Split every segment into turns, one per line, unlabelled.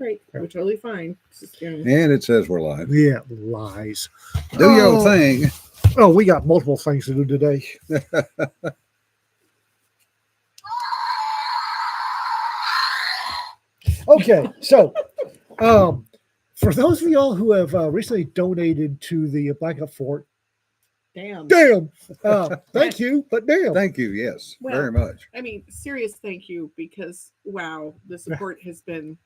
Right. We're totally fine. It's just,
And it says we're live.
Yeah, lies.
Do your thing.
Oh, we got multiple things to do today. Okay, so for those of y'all who have recently donated to the Blackout Fort,
damn.
Thank you, but damn.
Thank you. Yes,
Well,
very much.
I mean, serious thank you, because wow, the support has been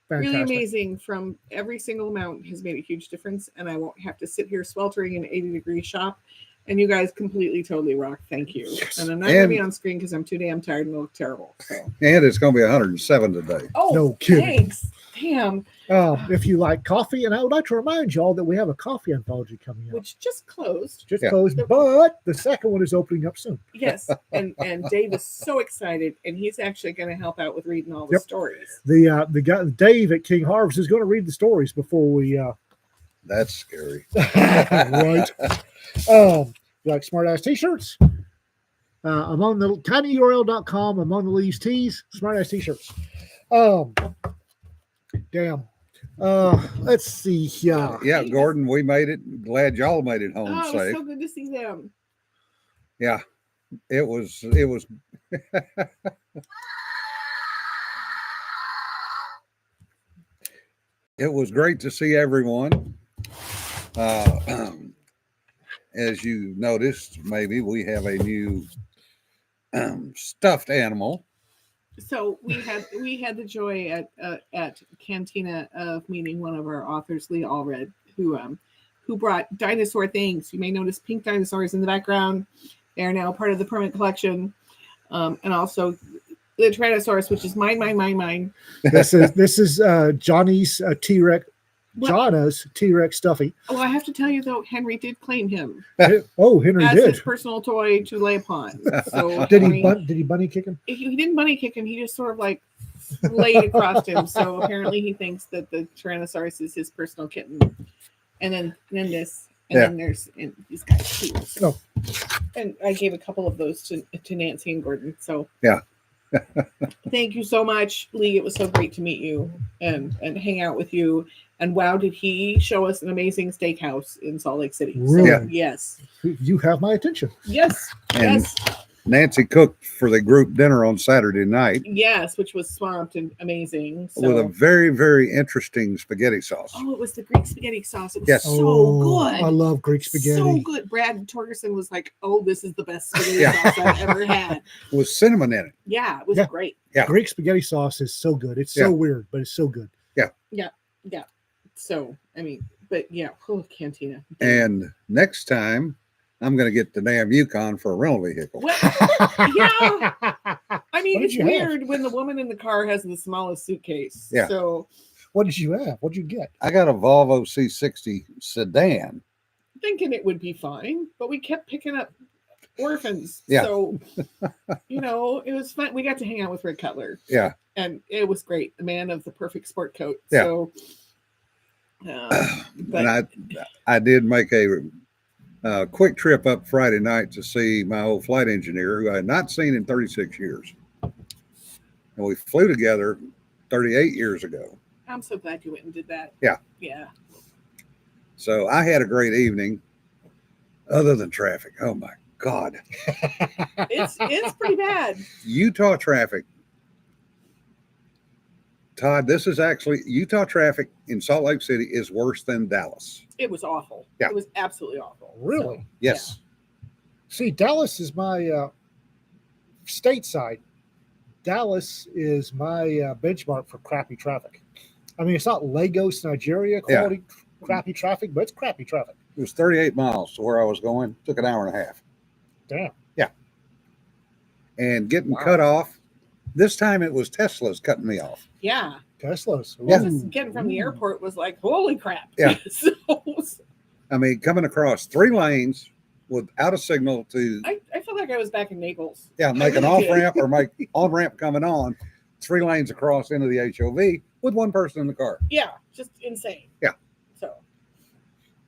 really
Fantastic.
amazing. From every single amount has made a huge difference, and I won't have to sit here sweltering in 80-degree shop. And you guys completely, totally rock. Thank you. And I'm not going to be on screen because I'm too damn tired and look terrible. So.
And it's going to be 107 today.
Oh,
No kidding.
thanks. Damn.
If you like coffee, and I would like to remind y'all that we have a coffee anthology coming out.
Which just closed.
Just closed, but the second one is opening up soon.
Yes, and Dave is so excited, and he's actually going to help out with reading all the stories.
The guy Dave at King Harvest is going to read the stories before we.
That's scary.
Right. You like smart ass t-shirts? Among the tinyurl.com, among the leaves tees, smart ass t-shirts. Damn. Let's see.
Yeah, Gordon, we made it. Glad y'all made it home
Oh, it was
safe.
so good to see them.
Yeah, it was. It was great to see everyone. As you noticed, maybe we have a new stuffed animal.
So we had the joy at Cantina of meeting one of our authors, Lee Allred, who brought dinosaur things. You may notice pink dinosaurs in the background. They are now part of the permanent collection, and also the Tyrannosaurus, which is mine.
This is Johnny's T-Rex. Johnna's T-Rex stuffy.
Oh, I have to tell you though, Henry did claim him.
Oh, Henry
as
did.
His personal toy to lay upon. So
did he bunny kick him?
He didn't bunny kick him. He just sort of like laid across him. So apparently he thinks that the Tyrannosaurus is his personal kitten. And then this, and then there's these guys too. So. Oh. And I gave a couple of those to Nancy and Gordon. So
yeah.
Thank you so much, Lee. It was so great to meet you and hang out with you. And wow, did he show us an amazing steakhouse in Salt Lake City?
Really?
So, yes.
You have my attention.
Yes.
And
yes.
Nancy cooked for the group dinner on Saturday night.
Yes, which was swamped and amazing. So.
With a very, very interesting spaghetti sauce.
Oh, it was the Greek spaghetti sauce. It was so good.
I love Greek spaghetti.
So good. Brad Torgerson was like, "Oh, this is the best spaghetti sauce I've ever had."
With cinnamon in it.
Yeah, it was great.
Yeah.
Greek spaghetti sauce is so good. It's so weird, but it's so good.
Yeah.
Yeah. Yeah. So, I mean, but yeah, Cantina.
And next time, I'm going to get the damn Yukon for a rental vehicle.
Well, yeah. I mean, it's weird when the woman in the car has the smallest suitcase.
Yeah.
So,
what did you have? What did you get?
I got a Volvo C60 sedan.
Thinking it would be fine, but we kept picking up orphans.
Yeah.
So, it was fun. We got to hang out with Rick Cutler.
Yeah.
And it was great. The man of the perfect sport coat.
Yeah.
So,
and I did make a quick trip up Friday night to see my old flight engineer who I had not seen in 36 years. And we flew together 38 years ago.
I'm so glad you went and did that.
Yeah.
Yeah.
So I had a great evening other than traffic. Oh my God.
It's pretty bad.
Utah traffic. Todd, this is actually Utah traffic in Salt Lake City is worse than Dallas.
It was awful.
Yeah.
It was absolutely awful.
Really?
So,
yes.
Yeah. See, Dallas is my stateside. Dallas is my benchmark for crappy traffic. I mean, it's not Lagos, Nigeria quality crappy traffic, but it's crappy traffic.
It was 38 miles to where I was going. Took an hour and a half.
Damn.
Yeah. And getting cut off. This time it was Tesla's cutting me off.
Yeah.
Teslas.
Yeah.
Just getting from the airport was like, holy crap.
Yeah.
So,
I mean, coming across 3 lanes without a signal to.
I feel like I was back in Naples.
Yeah, make an off ramp or make on ramp coming on, 3 lanes across into the HOV with one person in the car.
Yeah, just insane.
Yeah.
So.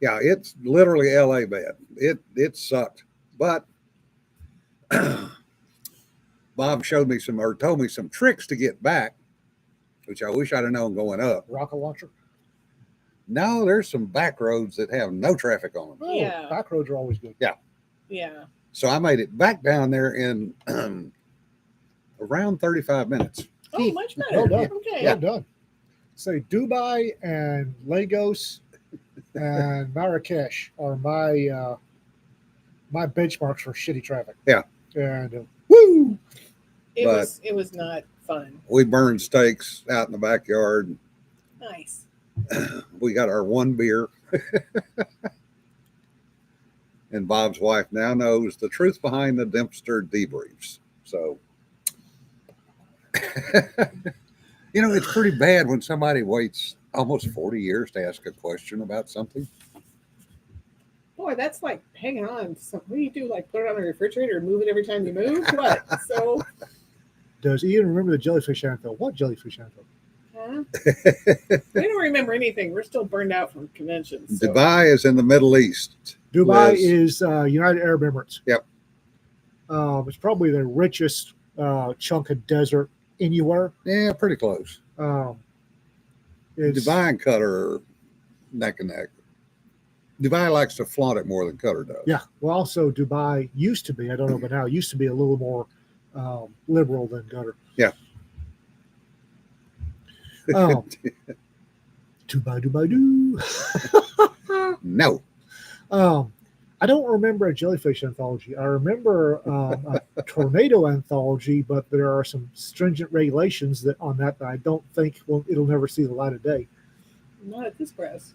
Yeah, it's literally LA bad. It sucked, but Bob showed me told me some tricks to get back. which I wish I'd have known going up.
Rocket launcher.
No, there's some back roads that have no traffic on them.
Oh,
Yeah.
back roads are always good.
Yeah.
So I made it back down there in around 35 minutes.
Oh, much better.
Well done.
Okay.
Well done. Say Dubai and Lagos and Marrakesh are my my benchmarks for shitty traffic.
Yeah.
And woo!
It was not fun.
We burned steaks out in the backyard.
Nice.
We got our one beer. And Bob's wife now knows the truth behind the Dempster debriefs. So, you know, it's pretty bad when somebody waits almost 40 years to ask a question about something.
Boy, that's like hanging on. So what do you do? Like put it on the refrigerator and move it every time you move? What? So
Does Ian remember the jellyfish anthill? What jellyfish anthill?
huh? We don't remember anything. We're still burned out from conventions. So.
Dubai is in the Middle East.
Dubai
Liz.
is United Arab Emirates.
Yep.
It's probably the richest chunk of desert anywhere.
Yeah, pretty close.
It's,
Dubai and Qatar are neck and neck. Dubai likes to flaunt it more than Qatar does.
Yeah. Well, also Dubai used to be, I don't know, but now it used to be a little more liberal than Qatar.
Yeah.
Dubai doo.
No.
I don't remember a jellyfish anthology. I remember a tornado anthology, but there are some stringent regulations that on that I don't think it'll never see the light of day.
Not at this press.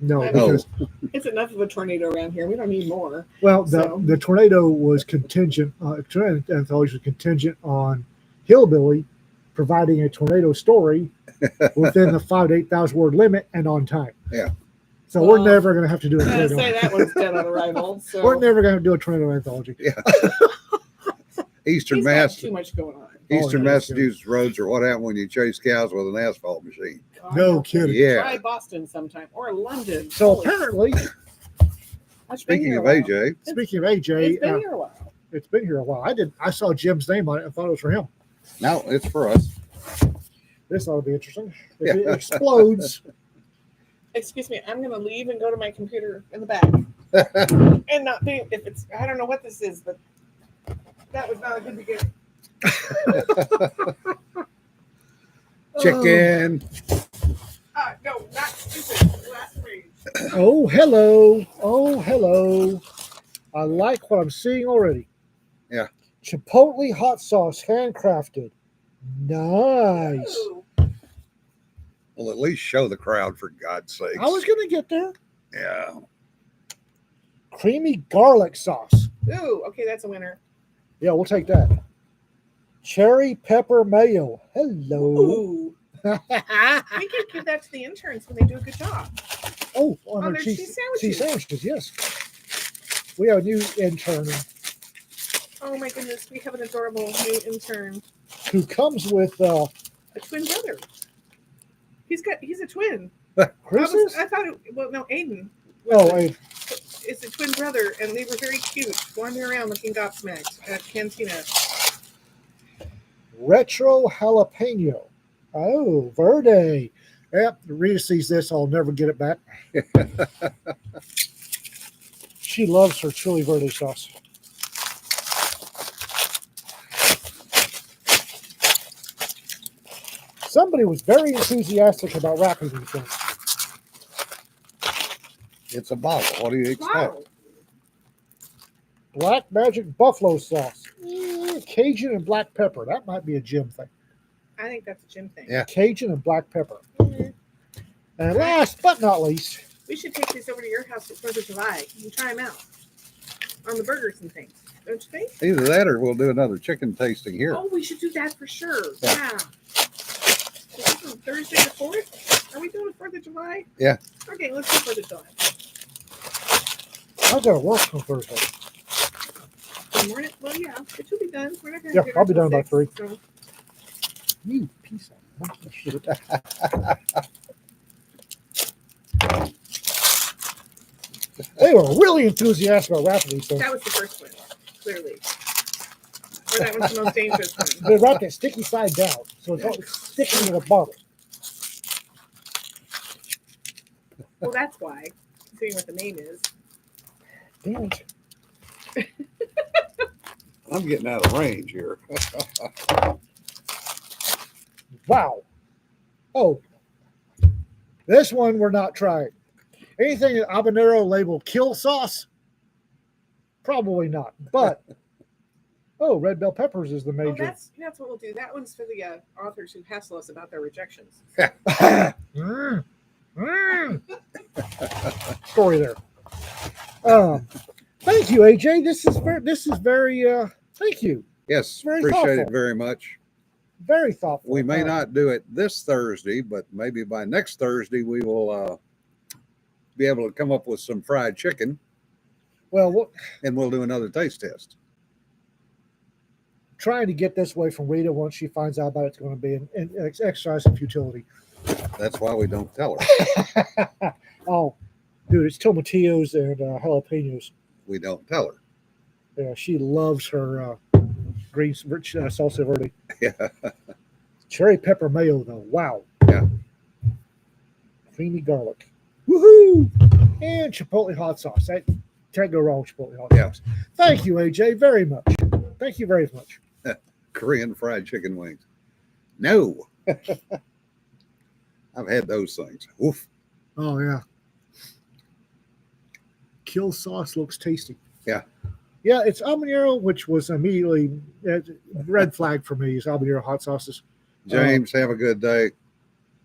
No,
I mean-
because
It's enough of a tornado around here. We don't need more.
well,
So-
the tornado was contingent. Tornado anthology was contingent on Hillbilly providing a tornado story within the 5,000 to 8,000 word limit and on time.
Yeah.
So we're
Well,
never going to have to do a
I'm gonna
tornado.
say that one's dead on arrival. So
We're never going to do a tornado anthology.
Eastern
he's got
Mass,
too much going on.
Eastern
yeah,
Massachusetts roads are what happened when you chase cows with an asphalt machine.
God,
No
no.
kidding.
Yeah.
Try Boston sometime or London.
So
Holy-
apparently,
I've been
Speaking
here
of
a while.
AJ,
speaking of AJ,
It's been here a while.
it's been here a while. I saw Jim's name on it and thought it was for him.
no, it's for us.
This ought to be interesting. If it explodes,
Excuse me, I'm gonna leave and go to my computer in the back. And not be if it's I don't know what this is, but that was not a good beginning.
Chicken.
No, not stupid. Last phrase.
oh hello, oh hello. I like what I'm seeing already.
Yeah.
Chipotle hot sauce, handcrafted. Nice.
Ooh.
Well, at least show the crowd, for God's sake.
I was gonna get there.
Yeah.
Creamy garlic sauce.
Ooh, okay, that's a winner.
Yeah, we'll take that. Cherry pepper mayo. Hello.
Ooh. We can give that to the interns when they do a good job.
Oh, on
Oh,
our
there's
cheese
cheese sandwiches.
sandwiches, yes. We have a new intern
Oh my goodness, we have an adorable new intern.
who comes with
A twin brother. He's a twin.
Chris's.
I thought Aiden.
Oh, hey,
It's a twin brother, and they were very cute, wandering around looking gobsmacked at Cantina.
retro jalapeno. Oh, Verde. Yep, Rita sees this. I'll never get it back. She loves her chili verde sauce. Somebody was very enthusiastic about wrapping these things.
It's a bottle. What do you expect?
Wow.
Black Magic Buffalo sauce. Cajun and black pepper. That might be a Jim thing.
I think that's a Jim thing.
Yeah.
Cajun and black pepper.
Mhm.
And last but not least,
We should take these over to your house at 4th of July. You can try them out on the burgers and things. Don't you think?
Either that or we'll do another chicken tasting here.
Oh, we should do that for sure.
Yeah.
Yeah. Is this on Thursday the 4th? Are we doing 4th of July?
Yeah.
Okay, let's do 4th of July.
I gotta work on Thursday.
Good morning. Well, yeah, it should be done. We're not going
Yeah, I'll be done by 3.
So.
You piece of shit. They were really enthusiastic about wrapping these things.
That was the first one, clearly. Or that was the most dangerous one.
They wrapped it sticky side down, so it's,
Yeah.
all, it's sticking in a bottle.
Well, that's why. Seeing what the name is.
Damn it.
I'm getting out of range here.
Wow. Oh, this one we're not trying. Anything that habanero labeled kill sauce? Probably not. But oh, red bell peppers is the
Oh,
major.
that's what we'll do. That one's for the authors who hassle us about their rejections.
Mm, mm. Story there. Thank you, AJ. This is very. Thank you.
Yes,
Very
appreciate it
thoughtful.
very much.
Very thoughtful.
We may not do it this Thursday, but maybe by next Thursday we will be able to come up with some fried chicken,
Well,
and we'll do another taste test.
trying to get this way from Rita once she finds out about it's going to be an exercise of futility.
That's why we don't tell her.
Oh, dude, it's tomatillos and jalapenos.
We don't tell her.
Yeah, she loves her green rich salsa verde.
Yeah.
Cherry pepper mayo, though. Wow.
Yeah.
Creamy garlic. Woohoo! And chipotle hot sauce. That can't go wrong with chipotle hot
Yeah.
sauce. Thank you, AJ, very much. Thank you very much.
Korean fried chicken wings. No. I've had those things. Oof.
Oh, yeah. Kill sauce looks tasty.
Yeah.
Yeah, it's habanero, which was immediately red flag for me is habanero hot sauces.
James, have a good day.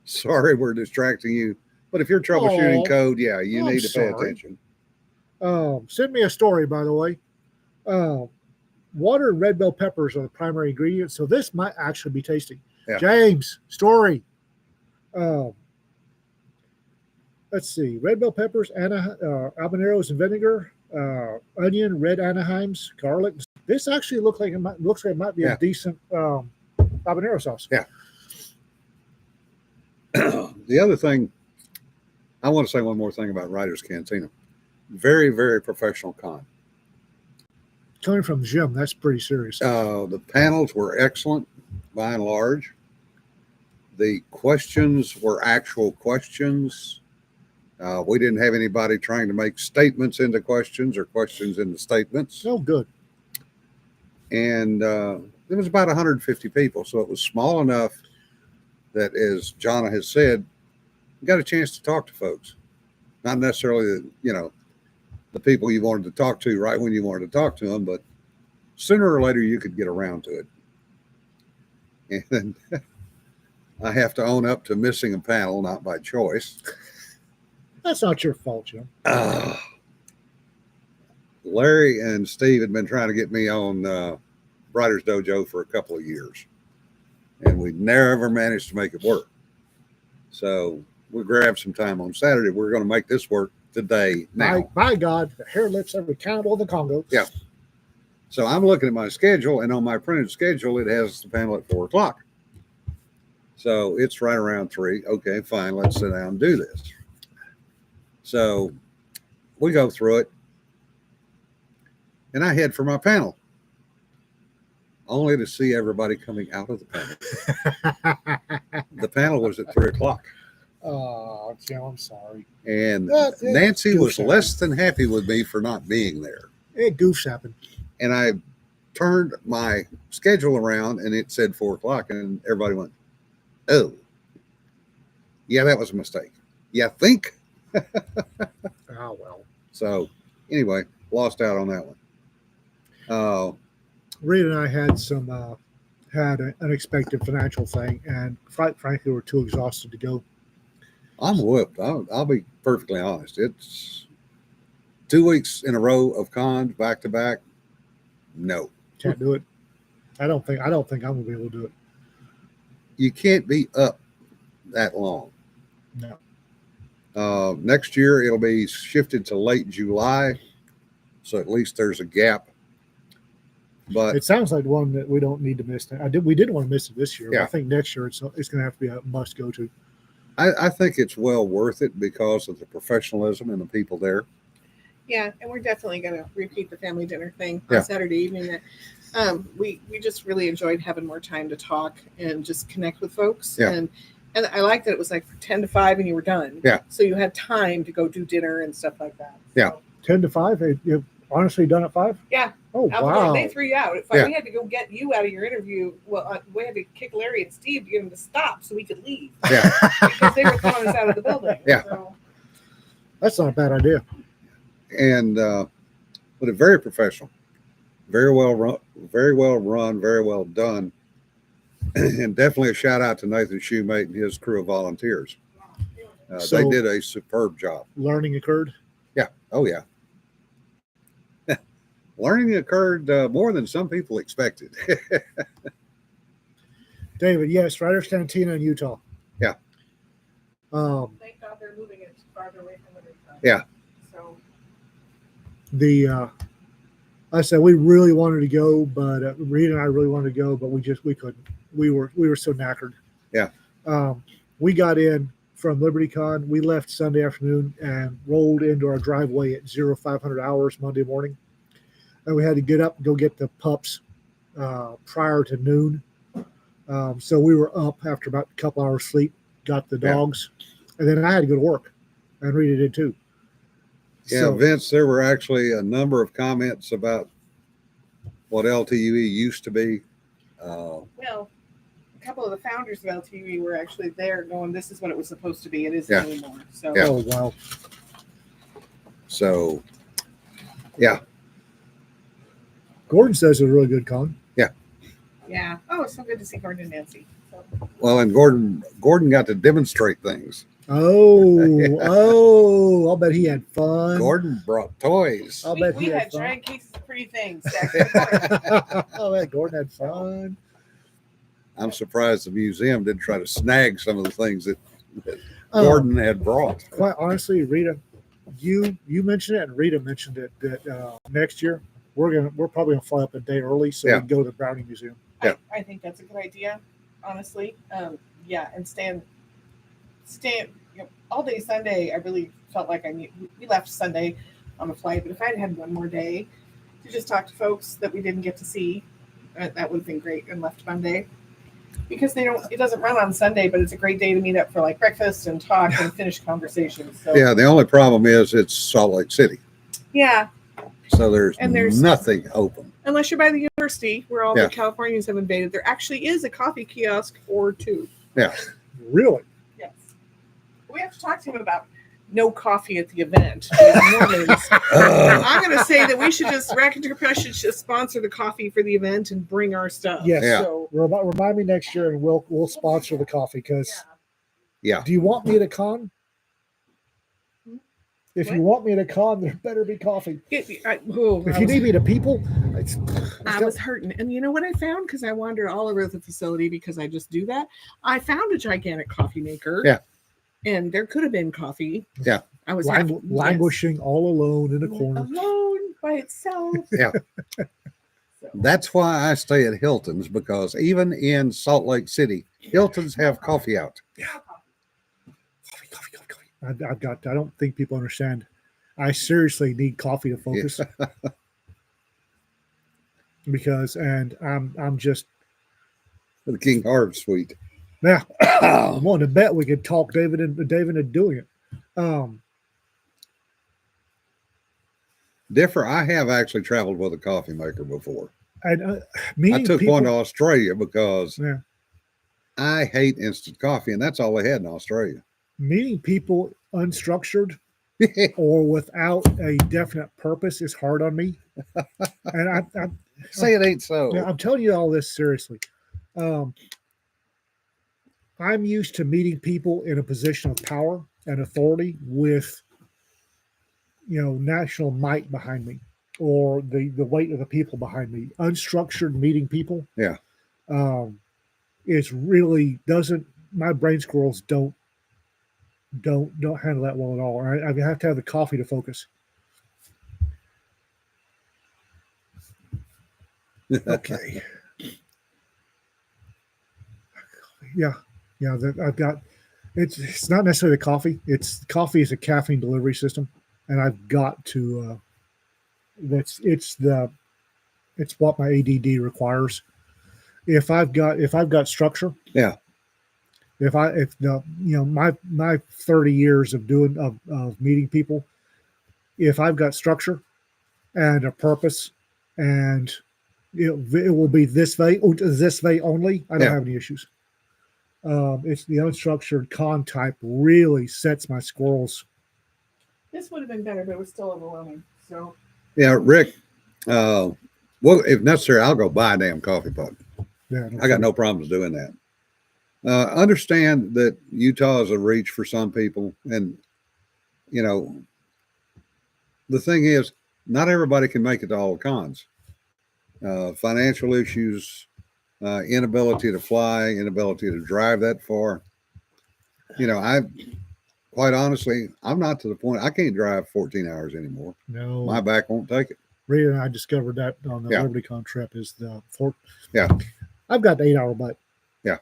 Sorry we're distracting you. But if you're troubleshooting
Aw,
code, yeah, you
I'm
need to pay
sorry.
attention.
Send me a story, by the way. Water and red bell peppers are the primary ingredients, so this might actually be tasty.
Yeah.
James, story. Let's see. Red bell peppers, habaneros and vinegar, onion, red Anaheims, garlic. This actually looks like it might be
Yeah.
a decent habanero sauce.
Yeah. The other thing, I want to say one more thing about Writer's Cantina. Very, very professional con.
Coming from Jim, that's pretty serious.
The panels were excellent by and large. The questions were actual questions. We didn't have anybody trying to make statements into questions or questions into statements.
Oh, good.
And there was about 150 people, so it was small enough that, as Jonna has said, you got a chance to talk to folks. Not necessarily, the people you wanted to talk to right when you wanted to talk to them, but sooner or later you could get around to it. And I have to own up to missing a panel, not by choice.
That's not your fault, Jim.
Larry and Steve had been trying to get me on Writer's Dojo for a couple of years, and we never managed to make it work. So we grabbed some time on Saturday. We're going to make this work today now.
By God, the hair lips every cannibal in the Congo.
Yeah. So I'm looking at my schedule, and on my printed schedule, it has the panel at 4:00. So it's right around 3. Okay, fine. Let's sit down and do this. So we go through it, and I head for my panel, only to see everybody coming out of the panel. The panel was at 3:00.
Oh, Jim, I'm sorry.
And
Well,
Nancy was
goofs
less than happy with me for not being there.
Goofs happen.
And I turned my schedule around and it said 4:00, and everybody went, "Oh, yeah, that was a mistake. You think?"
Oh, well.
So anyway, lost out on that one.
Rita and I had an unexpected financial thing, and frankly, we're too exhausted to go.
I'm whooped. I'll be perfectly honest. It's 2 weeks in a row of cons back to back. No,
Can't do it. I don't think I'm gonna be able to do it.
you can't be up that long.
No.
Next year it'll be shifted to late July, so at least there's a gap. But
It sounds like one that we don't need to miss. We didn't want to miss it this year. But
Yeah.
I think next year it's going to have to be a must go to.
I think it's well worth it because of the professionalism and the people there.
Yeah, and we're definitely going to repeat the family dinner thing
Yeah.
on Saturday evening. We just really enjoyed having more time to talk and just connect with folks.
Yeah.
And I like that it was like 10 to 5 and you were done.
Yeah.
So you had time to go do dinner and stuff like that.
Yeah.
So,
10 to 5. You've honestly done at 5?
Yeah.
Oh, wow.
They threw you out at 5.
Yeah.
We had to go get you out of your interview. Well, we had to kick Larry and Steve to get them to stop so we could leave
Yeah.
because they were throwing us out of the building.
Yeah.
So,
That's not a bad idea.
And but it's very professional, very well run, very well done, and definitely a shout out to Nathan Shoemate and his crew of volunteers. They
So-
did a superb job.
Learning occurred.
Oh yeah, learning occurred more than some people expected.
David, yes, Riders Cantina in Utah.
Yeah.
thank God they're moving it farther away from the rooftop.
Yeah.
So,
I said we really wanted to go, but Reed and I really wanted to go, but we couldn't. We were so knackered.
Yeah.
We got in from LibertyCon. We left Sunday afternoon and rolled into our driveway at 0500 hours Monday morning, and we had to get up and go get the pups prior to noon. So we were up after about a couple hours sleep, got the
Yeah.
dogs, and then I had to go to work, and Rita did too.
Yeah,
So-
Vince, there were actually a number of comments about what LTUE used to be.
well, a couple of the founders of LTV were actually there going, this is what it was supposed to be. It isn't
Yeah.
anymore. So,
Yeah.
Oh wow.
So, yeah,
Gordon says it's a really good con.
yeah. Oh, it's so good to see Gordon and Nancy. So,
well, and Gordon got to demonstrate things.
Oh, I'll bet he had fun.
Gordon brought toys.
I'll
we
bet he
we
had
had
fun.
giant cases of pretty things stacked in the corner.
I'll bet Gordon had fun.
I'm surprised the museum didn't try to snag some of the things that
Um,
Gordon had brought.
Quite honestly, Rita, you mentioned it, and Rita mentioned it that next year we're probably gonna fly up a day early so
Yeah.
we can go to the Browning Museum.
Yeah.
I think that's a good idea, honestly. Yeah, and stand all day Sunday. I really felt like we left Sunday on a flight, but if I had had one more day to just talk to folks that we didn't get to see, that would have been great. And left Monday because it doesn't run on Sunday, but it's a great day to meet up for like breakfast and talk and finish conversations. So
Yeah, the only problem is it's Salt Lake City,
yeah,
so there's nothing open.
unless you're by the university where all
Yeah.
the Californians have invaded, there actually is a coffee kiosk or two.
Yeah,
Really?
Yes. We have to talk to him about no coffee at the event. These Mormons. I'm going to say that we should just, Racketeer Press should just sponsor the coffee for the event and bring our stuff.
Yes.
Yeah.
So,
Remind me next year, and we'll sponsor the coffee. Because
yeah.
do you want me at a con? If you want me at a con, there better be coffee. If you need me to people,
I was hurting. And you know what I found? Because I wandered all over the facility because I just do that. I found a gigantic coffee maker.
Yeah.
And there could have been coffee.
Yeah.
I was
languishing all alone in a corner.
Alone by itself.
Yeah.
So,
That's why I stay at Hilton's, because even in Salt Lake City, Hilton's have coffee out.
I've got. I don't think people understand. I seriously need coffee to focus. Because, and I'm just,
The King Harv Suite.
yeah, I'm willing to bet we could talk David into doing it.
I have actually traveled with a coffee maker before.
And
I
meeting
took
people,
one to Australia because
Yeah.
I hate instant coffee, and that's all they had in Australia.
meeting people unstructured or without a definite purpose is hard on me. And I'm
Say it ain't so.
I'm telling you all this seriously. I'm used to meeting people in a position of power and authority with, national might behind me, or the weight of the people behind me. Unstructured meeting people.
Yeah.
It's really doesn't. My brain squirrels don't handle that well at all. I have to have the coffee to focus. Okay. Yeah. I've got. It's not necessarily the coffee. It's coffee is a caffeine delivery system. and I've got to. It's what my ADD requires. If I've got structure,
Yeah.
if my 30 years of meeting people, if I've got structure and a purpose, and it will be this way only, I don't
Yeah.
have any issues. It's the unstructured con type really sets my squirrels.
This would have been better, but it was still overwhelming. So
Yeah, Rick. Well, if necessary, I'll go buy a damn coffee pot.
Yeah,
I got no problems doing that. Understand that Utah is a reach for some people, and the thing is, not everybody can make it to all the cons. Financial issues, inability to fly, inability to drive that far. I quite honestly, I'm not to the point I can't drive 14 hours anymore.
No.
My back won't take it.
Rita and I discovered that on the
Yeah.
LibertyCon trip is the fort.
Yeah.
I've got the 8-hour butt.
Yeah.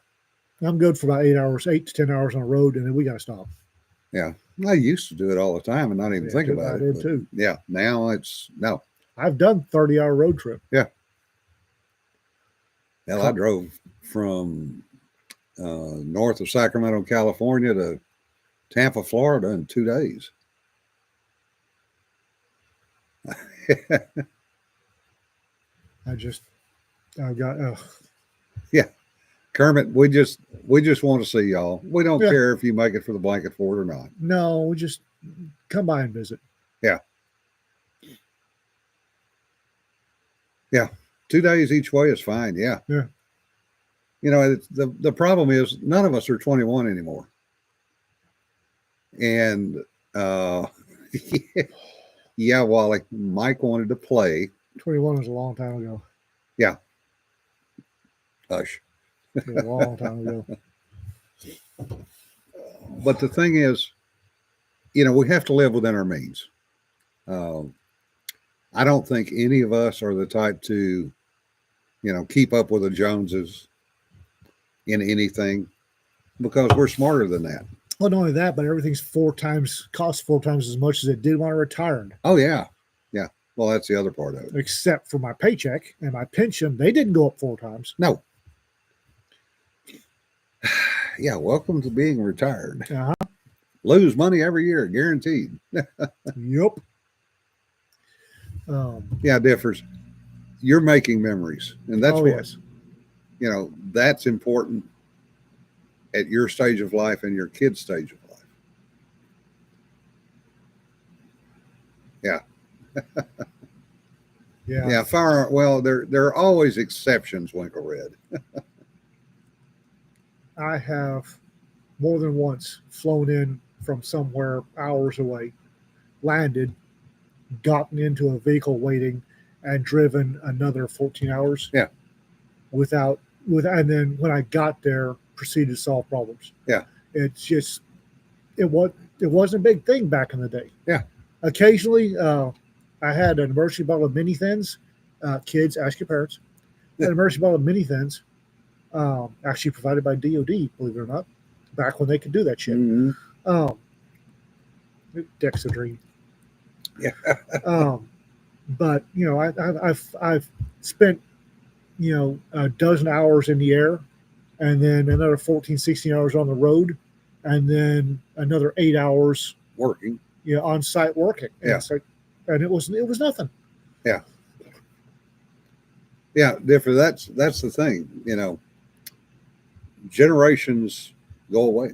I'm good for about 8 hours, 8 to 10 hours on the road, and then we got to stop.
Yeah. I used to do it all the time and not even think about
I
it.
did
but
too.
Yeah. Now it's no.
I've done 30-hour road trip.
Hell, I drove from north of Sacramento, California to Tampa, Florida in 2 days.
I've got,
Kermit, we just want to see y'all. We don't
Yeah.
care if you make it for the blanket fort or not.
no, we just come by and visit.
2 days each way is fine. Yeah.
Yeah.
The problem is none of us are 21 anymore. And yeah, Wally, Mike wanted to play.
21 was a long time ago.
Hush.
A long time ago.
But the thing is, we have to live within our means. I don't think any of us are the type to, keep up with the Joneses in anything, because we're smarter than that.
Well, not only that, but everything's costs 4 times as much as it did when I retired.
Oh yeah. Yeah. Well, that's the other part of it.
Except for my paycheck and my pension, they didn't go up 4 times.
No. Yeah. Welcome to being retired.
Uh-huh.
Lose money every year, guaranteed.
Yep.
Yeah, differs. You're making memories, and that's what
yes.
That's important at your stage of life and your kid's stage of life. Yeah.
Yeah.
Yeah. Well, there are always exceptions, Winkle Red.
I have more than once flown in from somewhere hours away, landed, gotten into a vehicle waiting, and driven another 14 hours.
Yeah.
And then when I got there, proceeded to solve problems.
Yeah.
It's just, it wasn't a big thing back in the day.
Yeah.
Occasionally, I had an emergency bottle of mini thins. Kids, ask your parents. An emergency bottle of mini thins, actually provided by DOD, believe it or not, back when they could do that shit.
Mm-hmm.
Dexedrine.
Yeah.
But I've spent a dozen hours in the air, and then another 14, 16 hours on the road, and then another 8 hours
Working.
on site working. And
Yeah.
it's like, and it was nothing.
Yeah. Yeah. Different. That's the thing. Generations go away.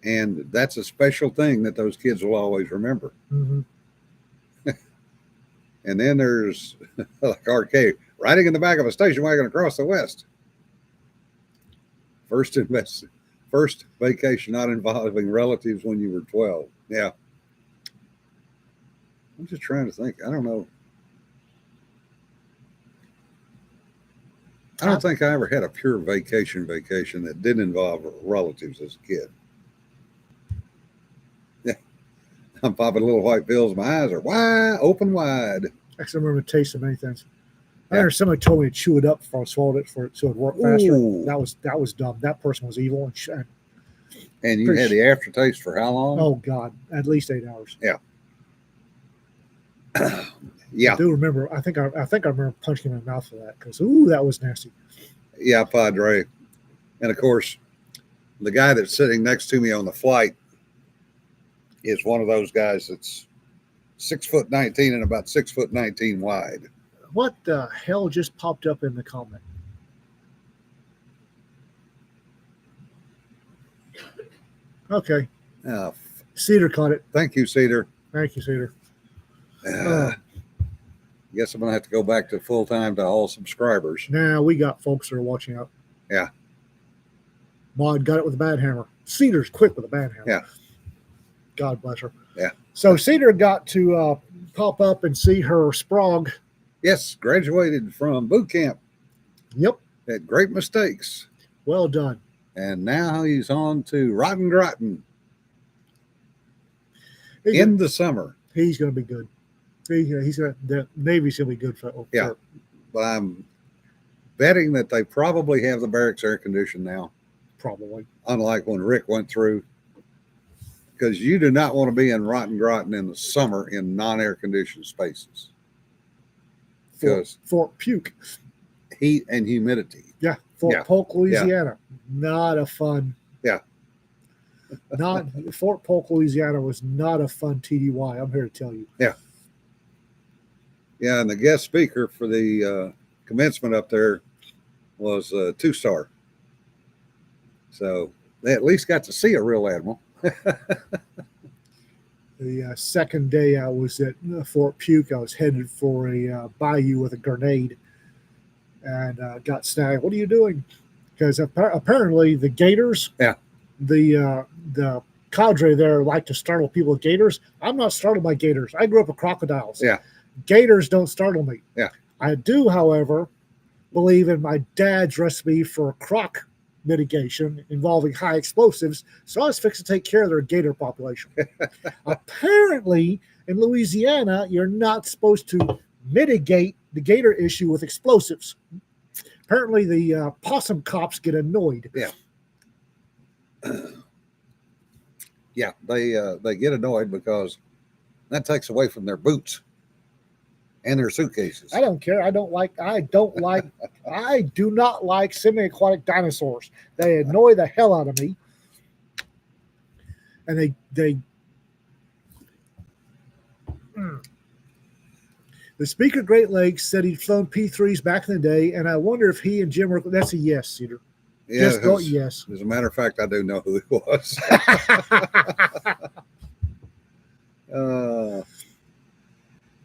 And that's a special thing that those kids will always remember.
Mm-hmm.
And then there's like RK riding in the back of a station wagon across the West. First vacation not involving relatives when you were 12. Yeah. I'm just trying to think. I don't know. I don't think I ever had a pure vacation that didn't involve relatives as a kid. Yeah. I'm popping little white pills. My eyes are open wide.
Actually, I remember the taste of many things. I
Yeah.
remember somebody told me to chew it up before I swallowed it so it'd work faster.
Ooh.
That was dumb. That person was evil. And
And you had the aftertaste for how long?
oh God, at least 8 hours.
Yeah. Yeah,
I do remember. I think I remember punching him in the mouth for that because that was nasty.
yeah, Padre. And of course, the guy that's sitting next to me on the flight is one of those guys that's 6'19" and about 6'19" wide.
What the hell just popped up in the comment? Okay,
Uh,
Cedar caught it.
thank you, Cedar.
Thank you, Cedar.
Guess I'm gonna have to go back to full time to all subscribers.
Now we got folks that are watching out.
Yeah.
Maud got it with a bad hammer. Cedar's quick with a bad hammer.
Yeah.
God bless her.
Yeah.
So Cedar got to pop up and see her Sprague.
Yes, graduated from boot camp
Yep.
at Great Mistakes,
Well done.
and now he's on to Rotten Groton
He's
in the summer.
going to be good. The Navy's going to be good for.
Yeah. But I'm betting that they probably have the barracks air conditioned now,
Probably.
unlike when Rick went through. Because you do not want to be in Rotten Groton in the summer in non-air conditioned spaces. Because
Fort Puke.
heat and humidity.
Yeah. Fort
Yeah.
Polk, Louisiana. Not a fun.
Yeah.
Not Fort Polk, Louisiana was not a fun TDY. I'm here to tell you.
Yeah, and the guest speaker for the commencement up there was a 2-star. So they at least got to see a real admiral.
The second day I was at Fort Puke, I was headed for a bayou with a grenade and got snagged. What are you doing? Because apparently the gators,
Yeah.
the cadre there like to startle people with gators. I'm not startled by gators. I grew up with crocodiles.
Yeah.
Gators don't startle me.
Yeah.
I do, however, believe in my dad's recipe for croc mitigation involving high explosives. So I was fixed to take care of their gator population. Apparently, in Louisiana, you're not supposed to mitigate the gator issue with explosives. Apparently, the possum cops get annoyed.
Yeah, they get annoyed because that takes away from their boots and their suitcases.
I don't care. I do not like semi-aquatic dinosaurs. They annoy the hell out of me. And the Speaker of Great Lakes said he'd flown P3s back in the day, and I wonder if he and Jim were. That's a yes, Cedar.
Yeah,
Just go yes.
as a matter of fact, I do know who he was.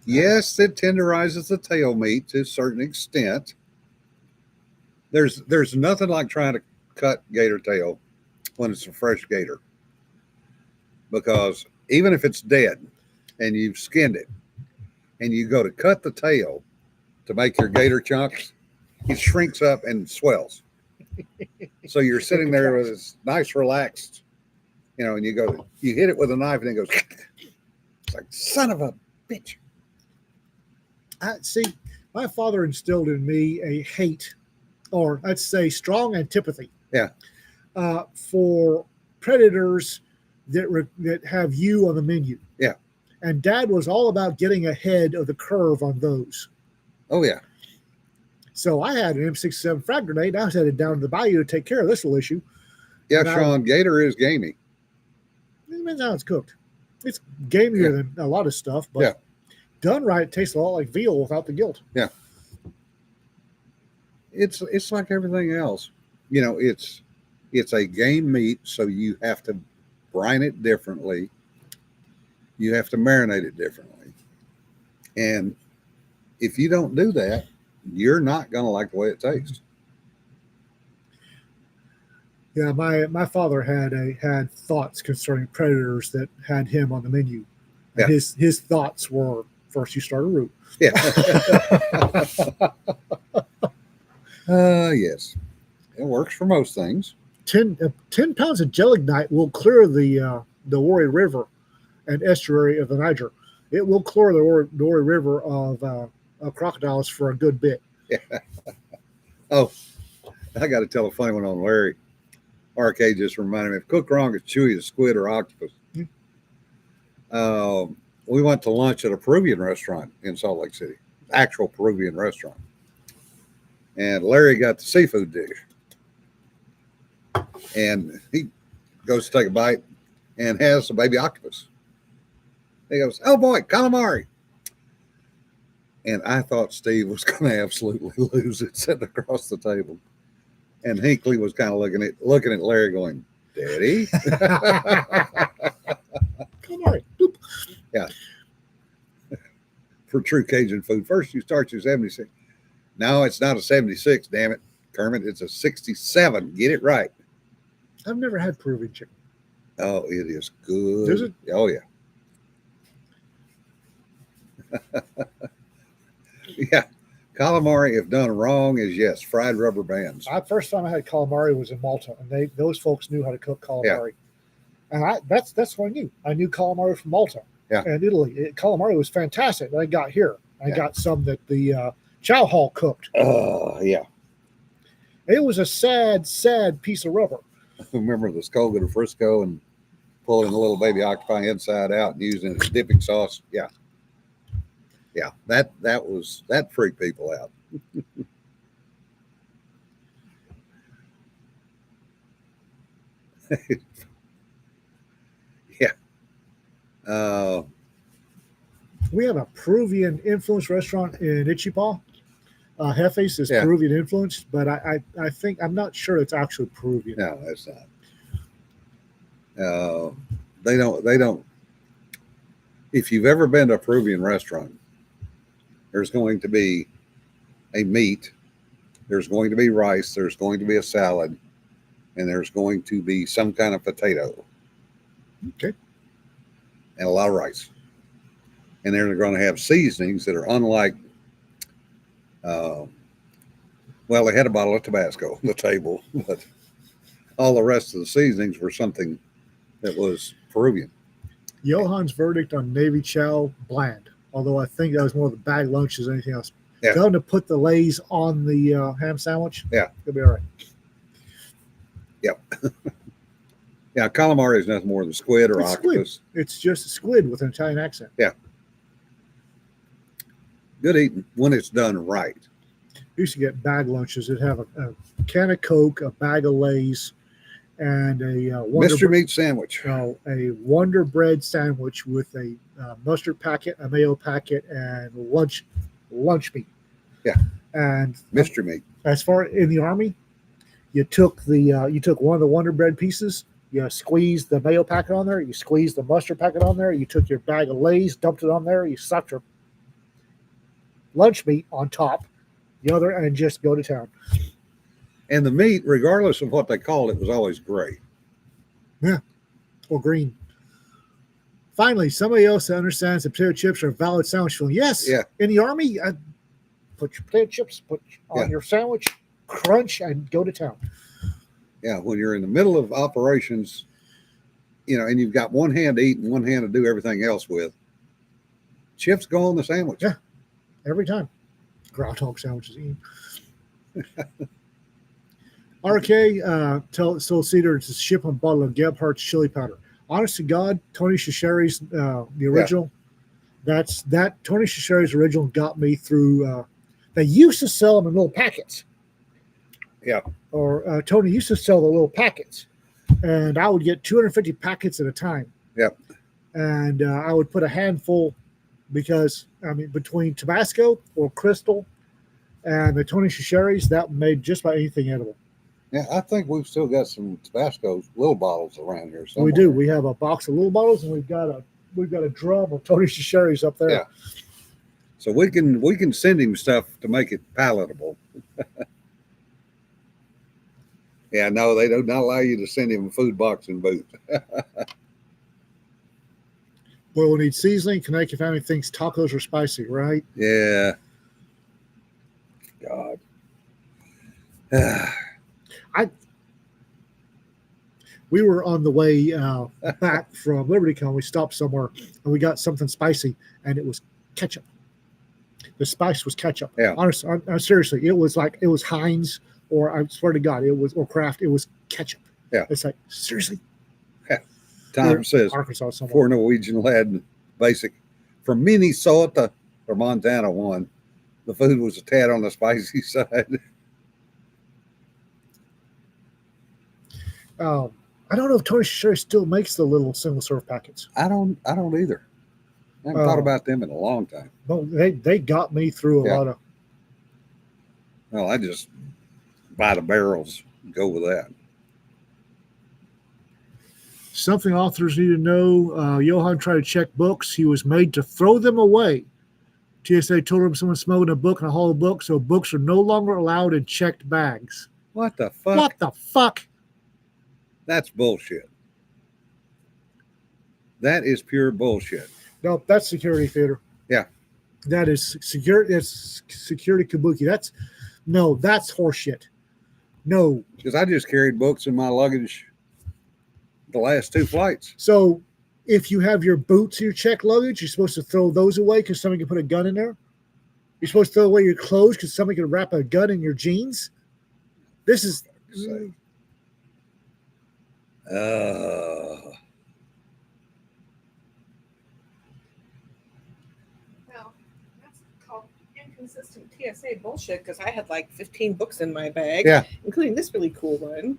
Yes, it tenderizes the tail meat to a certain extent. There's nothing like trying to cut gator tail when it's a fresh gator, because even if it's dead and you've skinned it and you go to cut the tail to make your gator chunks, it shrinks up and swells. So you're sitting there with this nice relaxed, and you hit it with a knife and it goes, it's like, son of a bitch.
See, my father instilled in me a hate, or I'd say strong antipathy.
Yeah.
For predators that have you on the menu.
Yeah.
And Dad was all about getting ahead of the curve on those.
Oh yeah.
So I had an M67 frag grenade. I was headed down to the bayou to take care of this little issue.
Yeah,
And
Sean, gator is gamey.
It depends how it's cooked. It's gamier than a lot of stuff, but done right, it tastes a lot like veal without the guilt.
Yeah. It's like everything else. It's a game meat, so you have to brine it differently. You have to marinate it differently. And if you don't do that, you're not going to like the way it tastes.
Yeah, my father had thoughts concerning predators that had him on the menu. And his thoughts were, first you start a root.
Yeah. Yes. It works for most things.
10 pounds of gelignite will clear the Warri River and estuary of the Niger. It will clear the Warri River of crocodiles for a good bit.
Yeah. Oh, I got to tell a funny one on Larry. RK just reminded me, if cooked wrong, it's chewy as squid or octopus. we went to lunch at a Peruvian restaurant in Salt Lake City, actual Peruvian restaurant. And Larry got the seafood dish. And he goes to take a bite and has a baby octopus. He goes, "Oh boy, calamari." And I thought Steve was going to absolutely lose it sitting across the table. And Hinckley was kind of looking at Larry going, "Daddy?"
Calamari. Boop.
Yeah. For true Cajun food. First you start your 76. No, it's not a 76, damn it, Kermit. It's a 67. Get it right.
I've never had Peruvian chicken.
Oh, it is good.
Is it?
Oh, yeah. Yeah. Calamari, if done wrong, is yes, fried rubber bands.
First time I had calamari was in Malta, and those folks knew how to cook calamari. And that's what I knew. I knew calamari from Malta and Italy. Calamari was fantastic. Then I got here. I got some that the chow hall cooked.
Oh, yeah.
It was a sad, sad piece of rubber.
Remember the Skolga to Frisco and pulling the little baby octopi inside out and using it as dipping sauce? Yeah. Yeah, that freaked people out. Yeah.
We have a Peruvian influenced restaurant in Ichipa. Jefes is
Yeah.
Peruvian influenced, but I think I'm not sure it's actually Peruvian.
No, it's not. They don't. If you've ever been to a Peruvian restaurant, there's going to be a meat, there's going to be rice, there's going to be a salad, and there's going to be some kind of potato.
Okay.
And a lot of rice. And they're going to have seasonings that are unlike, well, they had a bottle of Tabasco on the table, but all the rest of the seasonings were something that was Peruvian.
Johan's verdict on Navy Chow, bland. Although I think that was more of a bag lunch than anything else.
Yeah.
Tell them to put the Lay's on the ham sandwich.
Yeah.
It'll be all right.
Yep. Yeah, calamari is nothing more than squid or
It's squid.
octopus.
It's just a squid with an Italian accent.
Good eating when it's done right.
Used to get bag lunches that have a can of Coke, a bag of Lay's, and a
Mr. Meat sandwich.
a Wonder Bread sandwich with a mustard packet, a mayo packet, and lunch meat.
Yeah.
And
Mr. Meat.
as far in the Army, you took one of the Wonder Bread pieces, you squeezed the mayo packet on there, you squeezed the mustard packet on there, you took your bag of Lay's, dumped it on there, you sucked your lunch meat on top, the other, and just go to town.
And the meat, regardless of what they called it, was always gray.
Or green. Finally, somebody else that understands that potato chips are a valid sandwich filling. Yes.
Yeah.
In the Army, put your potato chips on your sandwich, crunch, and go to town.
Yeah, when you're in the middle of operations, and you've got one hand to eat and one hand to do everything else with, chips go on the sandwich.
Yeah. Every time. Groundhog sandwiches eaten. RK told Cedar to ship a bottle of Gebhardt's chili powder. Honest to God, Tony Shisheri's the original. That Tony Shisheri's original got me through. They used to sell them in little packets.
Yeah.
Or Tony used to sell the little packets, and I would get 250 packets at a time.
Yep.
And I would put a handful, because between Tabasco or Crystal and the Tony Shisheri's, that made just about anything edible.
Yeah, I think we've still got some Tabasco little bottles around here somewhere.
We do. We have a box of little bottles, and we've got a drum of Tony Shisheri's up there.
Yeah. So we can send him stuff to make it palatable. Yeah, no, they do not allow you to send him a food box and boot.
Well, we'll need seasoning. Connecticut family thinks tacos are spicy, right?
Yeah. God.
We were on the way back from LibertyCon. We stopped somewhere, and we got something spicy, and it was ketchup. The spice was ketchup.
Yeah.
Honestly, seriously, it was Heinz, or I swear to God, or Kraft. It was ketchup.
Yeah.
It's seriously.
Tom says,
Arkansas somewhere.
poor Norwegian lad in basic. from Minnesota or Montana one. The food was a tad on the spicy side.
I don't know if Tony Sherry still makes the little single serve packets.
I don't either. I haven't thought about them in a long time.
But they got me through a
Yeah.
lot of.
Well, I just buy the barrels, go with that.
Something authors need to know. Johann tried to check books. He was made to throw them away. TSA told him someone smuggled a book in a hollow book, so books are no longer allowed in checked bags.
What the fuck?
What the fuck?
That's bullshit. That is pure bullshit.
No, that's security theater.
Yeah.
That is security. That's security kabuki. That's horseshit. No.
Because I just carried books in my luggage the last 2 flights.
So if you have your boots, your checked luggage, you're supposed to throw those away because somebody can put a gun in there. You're supposed to throw away your clothes because somebody can wrap a gun in your jeans. This is.
Well, that's called inconsistent TSA bullshit because I had like 15 books in my bag,
Yeah.
including this really cool one.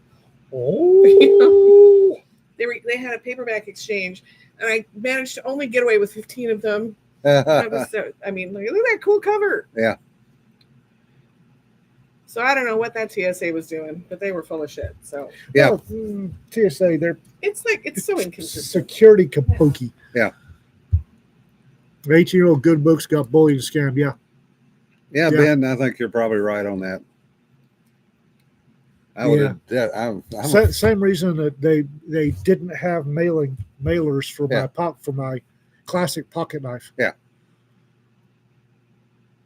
Oh.
They had a paperback exchange, and I managed to only get away with 15 of them. That was so, I mean, look at that cool cover.
Yeah.
So I don't know what that TSA was doing, but they were full of shit. So
Yeah.
Well, TSA, they're
it's so inconsistent.
security kabuki.
Yeah.
18-year-old good books got bullied and scammed. Yeah.
Yeah, Ben, I think you're probably right on that. I would have.
Same reason that they didn't have mailers for my classic pocket knife.
Yeah.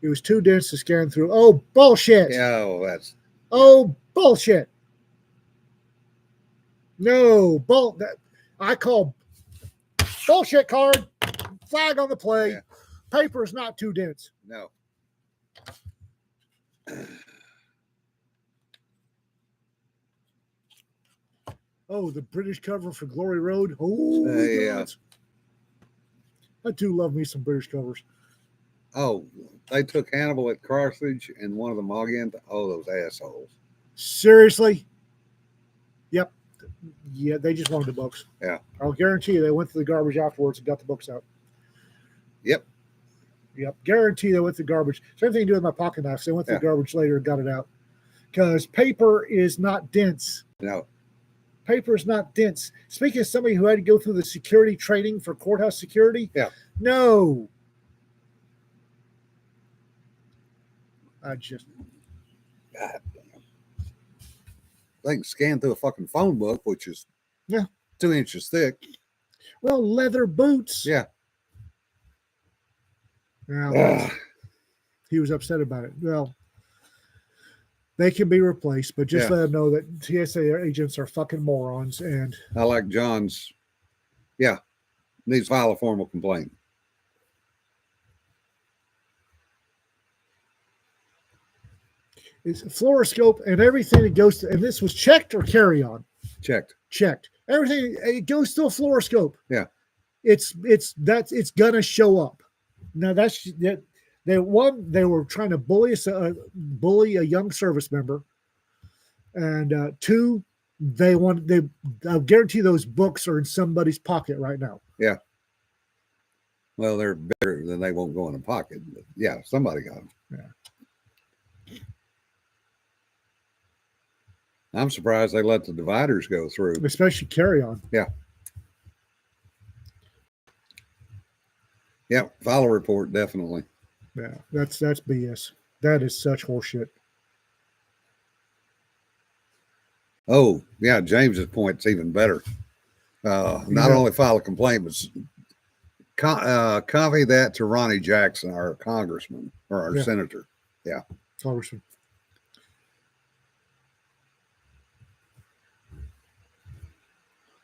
It was too dense to scan through. Oh, bullshit.
Yeah, well, that's.
Oh, bullshit. No, I call bullshit card. Flag on the play.
Yeah.
Paper is not too dense.
No.
Oh, the British cover for Glory Road. Oh,
Yeah.
I do love me some British covers.
Oh, they took Hannibal at Carthage and one of them again. Oh, those assholes.
Seriously? Yep. Yeah, they just wanted the books.
Yeah.
I'll guarantee you they went to the garbage afterwards and got the books out.
Yep.
Yep. Guarantee they went to the garbage. Same thing to do with my pocket knives. They went to the garbage later and got it out. Because paper is not dense.
No.
Paper is not dense. Speaking of somebody who had to go through the security training for courthouse security.
Yeah.
No. I just.
God damn. They can scan through a fucking phone book, which is 2 inches thick.
Well, leather boots.
Yeah.
Now, he was upset about it. Well, they can be replaced, but just let them know that TSA agents are fucking morons. And
I like John's. Yeah. Needs to file a formal complaint.
it's a fluoroscope and everything that goes to, and this was checked or carry on?
Checked.
Checked. Everything, it goes to a fluoroscope.
Yeah.
It's gonna show up. Now that's that. They were trying to bully a young service member, and two, I'll guarantee those books are in somebody's pocket right now.
Yeah. Well, they're better than they won't go in a pocket. But yeah, somebody got them.
Yeah.
I'm surprised they let the dividers go through.
Especially carry on.
Yeah. Yeah, file a report, definitely.
Yeah, that's BS. That is such horseshit.
Oh, yeah, James's point's even better. Not only file a complaint, but copy that to Ronnie Jackson, our congressman or our senator. Yeah.
Congressman.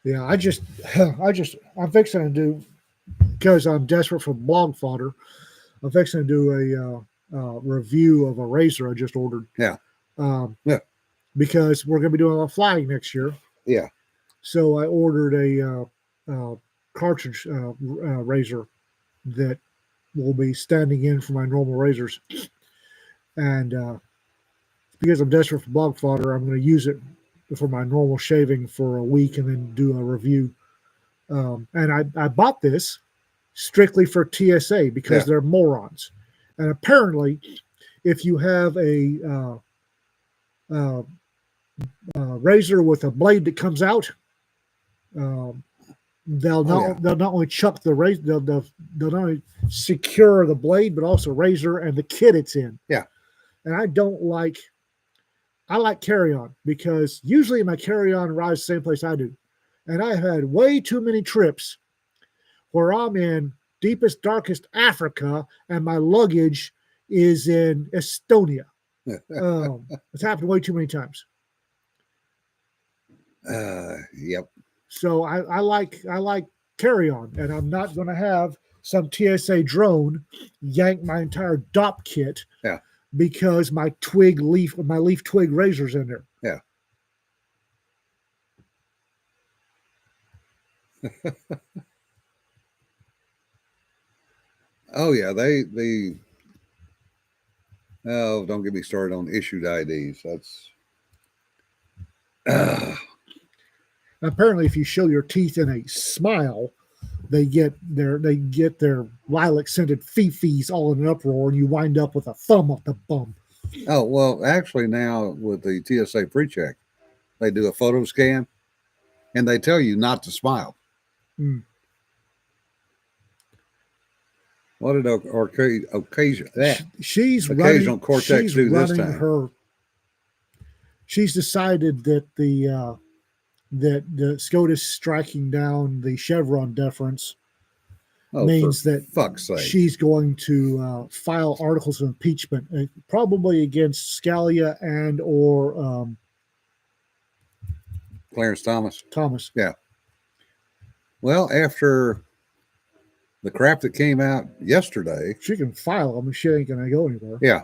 Yeah, I'm fixing to do, because I'm desperate for blog fodder, I'm fixing to do a review of a razor I just ordered.
Yeah.
Because we're going to be doing a lot of flying next year.
Yeah.
So I ordered a cartridge razor that will be standing in for my normal razors, and because I'm desperate for blog fodder, I'm going to use it for my normal shaving for a week and then do a review. And I bought this strictly for TSA because
Yeah.
they're morons. And apparently, if you have a razor with a blade that comes out, they'll not only chuck the razor, they'll not only secure the blade, but also razor and the kit it's in.
Yeah.
And I like carry-on because usually my carry-on arrives the same place I do. And I had way too many trips where I'm in deepest, darkest Africa and my luggage is in Estonia. It's happened way too many times.
Yep.
So I like carry-on, and I'm not going to have some TSA drone yank my entire DOP kit.
Yeah.
Because my leaf twig razor's in there.
Yeah. Oh yeah, don't get me started on issued IDs. That's
Apparently, if you show your teeth in a smile, they get their lilac scented fifis all in an uproar, and you wind up with a thumb up the bum.
oh well, actually now with the TSA pre-check, they do a photo scan, and they tell you not to smile.
Mm.
What did occasion that?
She's
Occasional
running,
Cortex
she's
do this
running
time?
her. She's decided that the SCOTUS striking down the Chevron deference
Oh,
means
for
that
fuck's sake.
she's going to file articles of impeachment, probably against Scalia and or
Clarence Thomas.
Thomas.
Well, after the crap that came out yesterday,
She can file them. She ain't going to go anywhere.
yeah,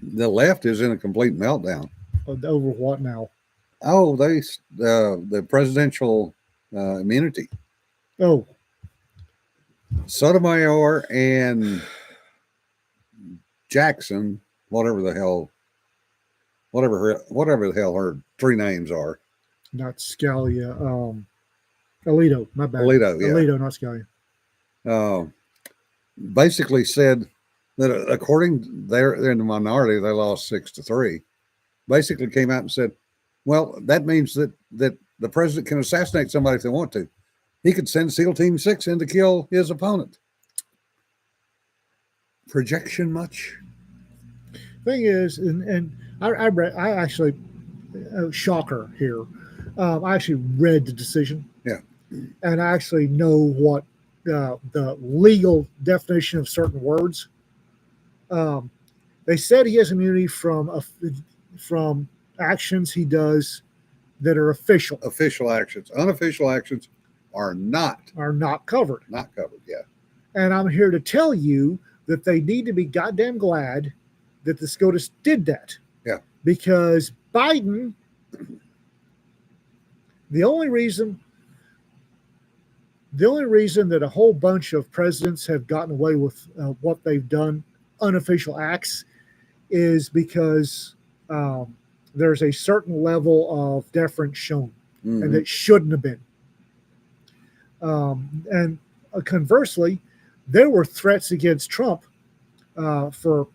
the left is in a complete meltdown.
Over what now?
Oh, the presidential immunity.
Oh,
Sotomayor and Jackson, whatever the hell her three names are.
not Scalia. Alito. My bad.
Alito, yeah.
Alito, not Scalia.
Basically said that according they're in the minority, they lost 6-3. Basically came out and said, well, that means that the president can assassinate somebody if they want to. He could send SEAL Team 6 in to kill his opponent. Projection much?
Thing is, and I read, I actually, shocker here. I actually read the decision.
Yeah.
And I actually know what the legal definition of certain words. They said he has immunity from actions he does that are official,
Official actions. Unofficial actions are not
covered.
not covered. Yeah.
And I'm here to tell you that they need to be goddamn glad that the SCOTUS did that.
Yeah.
Because Biden, the only reason that a whole bunch of presidents have gotten away with what they've done, unofficial acts, is because there's a certain level of deference shown,
Mhm.
and it shouldn't have been. And conversely, there were threats against Trump for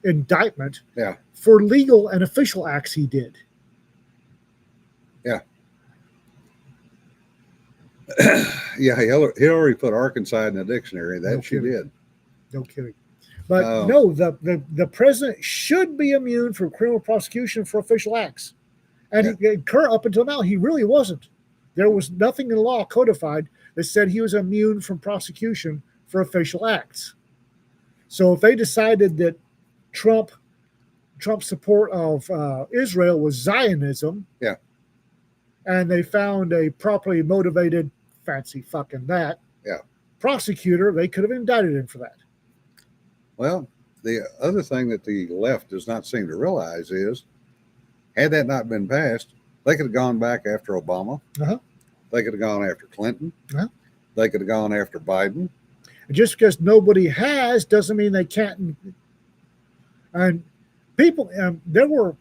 indictment
Yeah.
for legal and official acts he did.
Yeah, Hillary put Arkansas in the dictionary. That
No
she
kidding.
did.
No kidding. But
Oh.
no, the president should be immune from criminal prosecution for official acts. And up until now, he really wasn't. There was nothing in law codified that said he was immune from prosecution for official acts. So if they decided that Trump's support of Israel was Zionism,
Yeah.
and they found a properly motivated, fancy fucking that,
Yeah.
prosecutor, they could have indicted him for that.
Well, the other thing that the left does not seem to realize is, had that not been passed, they could have gone back after Obama.
Uh-huh.
They could have gone after Clinton.
Uh-huh.
They could have gone after Biden.
Just because nobody has doesn't mean they can't. And people, there were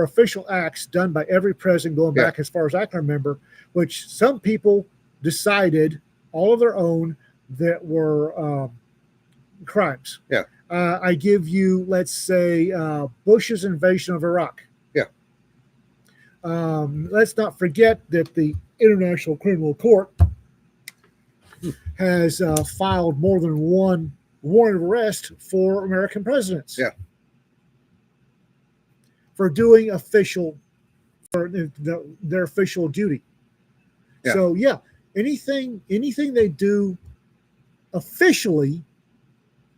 official acts done by every president going back as far as I can remember, which some people decided all of their own that were crimes.
Yeah.
I give you, let's say, Bush's invasion of Iraq.
Yeah.
Let's not forget that the International Criminal Court has filed more than one warrant of arrest for American presidents.
Yeah.
For doing their official duty.
Yeah.
So yeah, anything they do officially,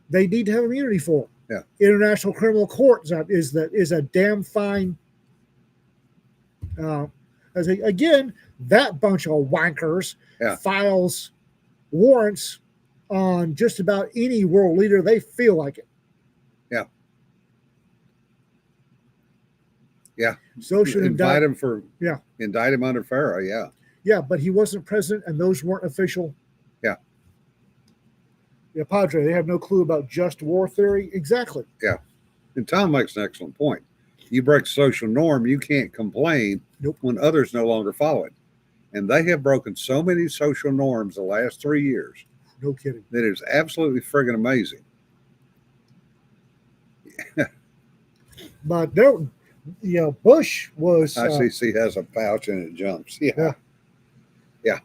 they need to have immunity for.
Yeah.
International Criminal Court is a damn fine. Again, that bunch of wankers files warrants on just about any world leader they feel like it.
Yeah. Yeah.
So should
indict him indict him under FARA. Yeah.
Yeah, but he wasn't president, and those weren't official.
Yeah.
Yeah, Padre, they have no clue about just war theory. Exactly.
Yeah. And Tom makes an excellent point. You break social norm, you can't complain when others no longer follow it. And they have broken so many social norms the last 3 years.
No kidding.
That is absolutely friggin' amazing.
But there, Bush was.
ICC has a pouch and it jumps. Yeah. Yeah.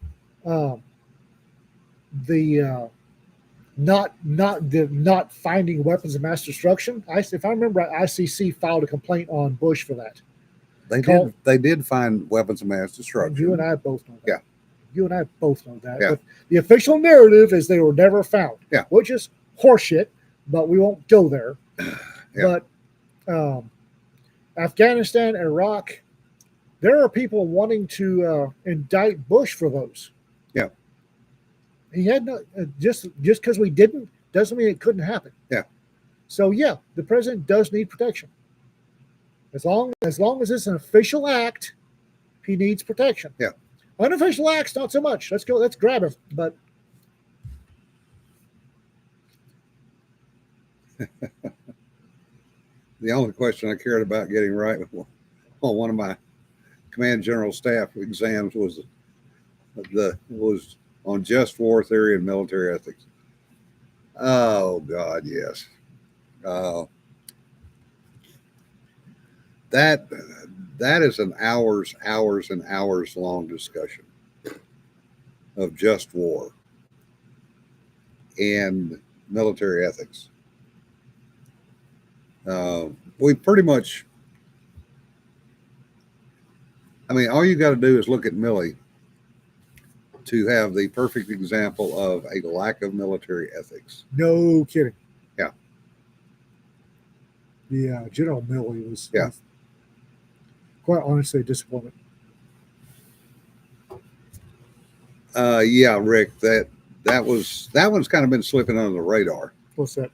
Not finding weapons of mass destruction. If I remember right, ICC filed a complaint on Bush for that.
They did find weapons of mass destruction.
You and I both know that.
Yeah.
You and I both know that.
Yeah.
But the official narrative is they were never found.
Yeah.
Which is horseshit, but we won't go there.
Yeah.
But Afghanistan, Iraq, there are people wanting to indict Bush for those.
Yeah.
He had no just because we didn't doesn't mean it couldn't happen.
Yeah.
So yeah, the president does need protection. As long as it's an official act, he needs protection.
Yeah.
Unofficial acts, not so much. Let's grab him. But
the only question I cared about getting right on one of my command general staff exams was on just war theory and military ethics. Oh God, yes. That is an hours and hours long discussion of just war and military ethics. We pretty much, all you got to do is look at Milley to have the perfect example of a lack of military ethics.
no kidding.
Yeah.
Yeah, General Milley was
Yeah.
quite honestly a disappointment.
Yeah, Rick, that one's kind of been slipping under the radar.
What's that?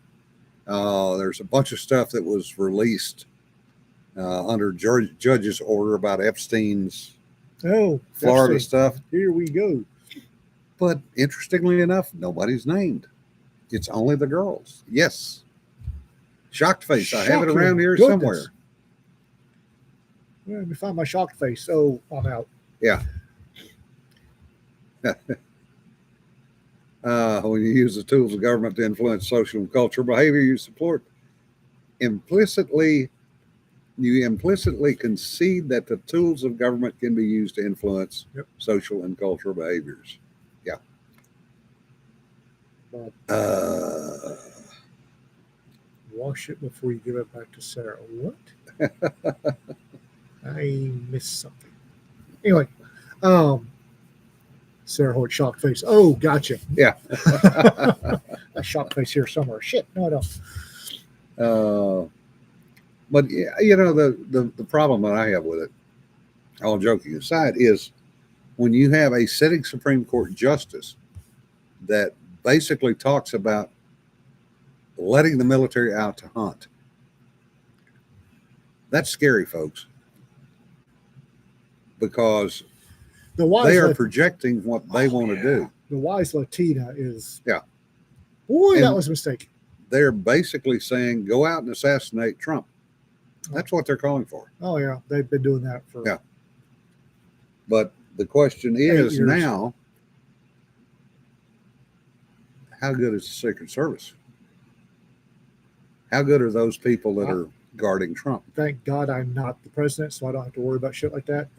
There's a bunch of stuff that was released under judge's order about Epstein's
Oh,
Florida
Epstein.
stuff.
Here we go.
But interestingly enough, nobody's named. It's only the girls. Yes. Shocked face. I have it
Shocking
around here
goodness.
somewhere.
Let me find my shocked face. Oh, I'm out.
Yeah. When you use the tools of government to influence social and cultural behavior, you implicitly concede that the tools of government can be used to influence social and cultural behaviors. Yeah.
But wash it before you give it back to Sarah. What? I missed something. Anyway, Sarah Hoyt, shocked face. Oh, gotcha.
Yeah.
A shocked face here somewhere. Shit, no, I don't.
But the problem that I have with it, all joking aside, is when you have a sitting Supreme Court justice that basically talks about letting the military out to hunt. That's scary, folks, because
The wise
They are
Lat-
projecting what they want to do.
the wise Latina is
Yeah.
Boy, that
And-
was a mistake.
They're basically saying, go out and assassinate Trump. That's what they're calling for.
Oh yeah, they've been doing that for
Yeah. But the question is
years.
now, how good is the Secret Service? How good are those people that are guarding Trump?
Thank God I'm not the president, so I don't have to worry about shit like that.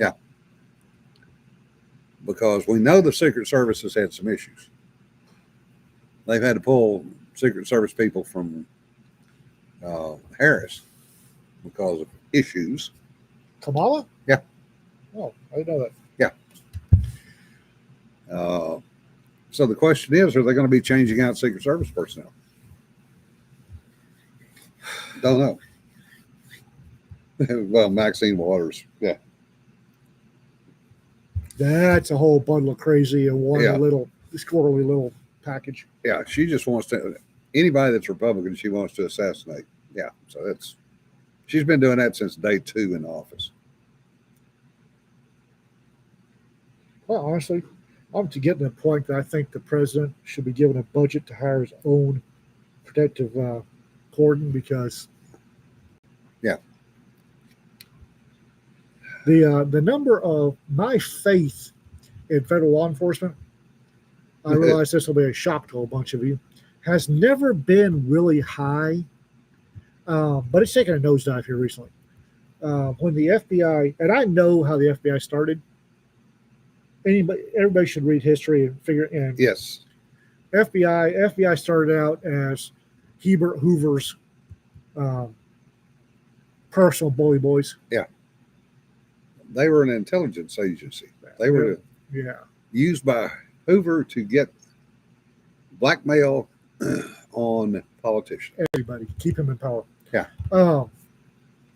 Because we know the Secret Service has had some issues. They've had to pull Secret Service people from Harris because of issues.
Kamala?
Yeah.
Oh, I didn't know that.
So the question is, are they going to be changing out Secret Service personnel? Don't know. Well, Maxine Waters. Yeah.
That's a whole bundle of crazy and one
Yeah.
little squirrely little package.
Yeah. She just wants to, anybody that's Republican, she wants to assassinate. Yeah. So she's been doing that since day 2 in office.
Well, honestly, I'm to get to the point that I think the president should be given a budget to hire his own protective cordon because
Yeah.
the number of my faith in federal law enforcement, I realize this will be a shock to a bunch of you, has never been really high, but it's taken a nosedive here recently. When the FBI, and I know how the FBI started. Everybody should read history and figure. And
Yes.
FBI started out as Herbert Hoover's personal bully boys.
They were an intelligence agency. They were
Yeah.
used by Hoover to get blackmail on politicians.
Everybody, keep him in power.
Yeah.